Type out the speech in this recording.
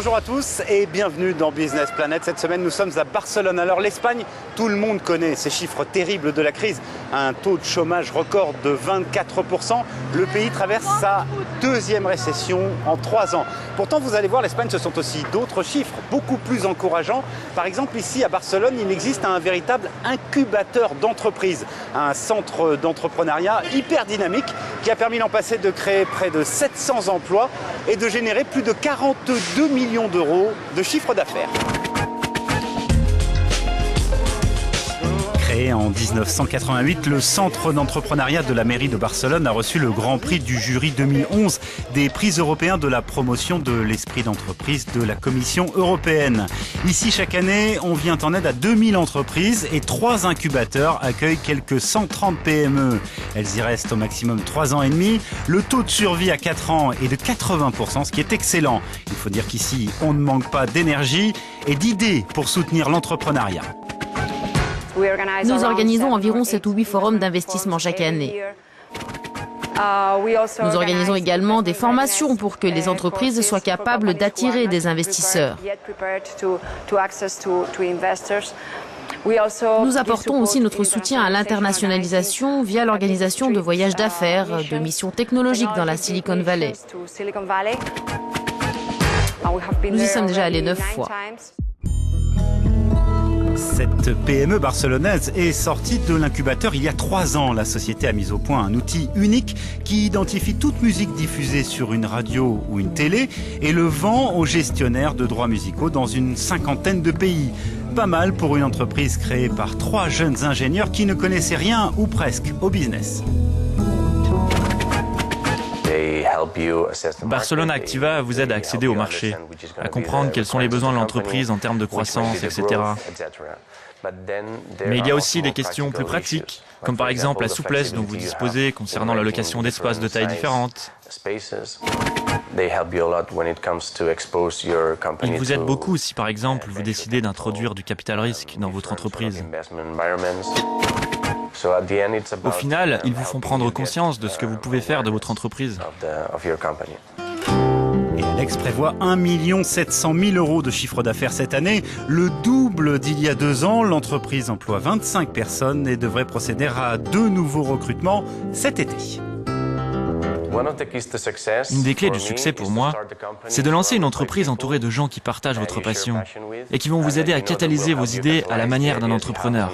Bonjour à tous et bienvenue dans Business Planet. Cette semaine, nous sommes à Barcelone. Alors l'Espagne, tout le monde connaît ces chiffres terribles de la crise. Un taux de chômage record de 24%. Le pays traverse sa deuxième récession en 3 ans. Pourtant, vous allez voir, l'Espagne, ce sont aussi d'autres chiffres beaucoup plus encourageants. Par exemple, ici à Barcelone, il existe un véritable incubateur d'entreprises. Un centre d'entrepreneuriat hyper dynamique qui a permis l'an passé de créer près de 700 emplois et de générer plus de 42 millions d'euros de chiffre d'affaires. Créé en 1988, le centre d'entrepreneuriat de la mairie de Barcelone a reçu le Grand Prix du jury 2011 des prix européens de la promotion de l'esprit d'entreprise de la Commission européenne. Ici, chaque année, on vient en aide à 2000 entreprises et 3 incubateurs accueillent quelques 130 PME. Elles y restent au maximum 3 ans et demi. Le taux de survie à 4 ans est de 80%, ce qui est excellent. Il faut dire qu'ici, on ne manque pas d'énergie et d'idées pour soutenir l'entrepreneuriat. Nous organisons environ 7 ou 8 forums d'investissement chaque année. Nous organisons également des formations pour que les entreprises soient capables d'attirer des investisseurs. Nous apportons aussi notre soutien à l'internationalisation via l'organisation de voyages d'affaires, de missions technologiques dans la Silicon Valley. Nous y sommes déjà allés 9 fois. Cette PME barcelonaise est sortie de l'incubateur il y a 3 ans. La société a mis au point un outil unique qui identifie toute musique diffusée sur une radio ou une télé et le vend aux gestionnaires de droits musicaux dans une 50aine de pays. Pas mal pour une entreprise créée par 3 jeunes ingénieurs qui ne connaissaient rien ou presque au business. Barcelona Activa vous aide à accéder au marché, à comprendre quels sont les besoins de l'entreprise en termes de croissance, etc. Mais il y a aussi des questions plus pratiques, comme par exemple la souplesse dont vous disposez concernant l'allocation d'espaces de tailles différentes. Ils vous aident beaucoup si par exemple vous décidez d'introduire du capital risque dans votre entreprise. Au final, ils vous font prendre conscience de ce que vous pouvez faire de votre entreprise. Et Alex prévoit 1 700 000 euros de chiffre d'affaires cette année, le double d'il y a 2 ans. L'entreprise emploie 25 personnes et devrait procéder à 2 nouveaux recrutements cet été. Une des clés du succès pour moi, c'est de lancer une entreprise entourée de gens qui partagent votre passion et qui vont vous aider à catalyser vos idées à la manière d'un entrepreneur.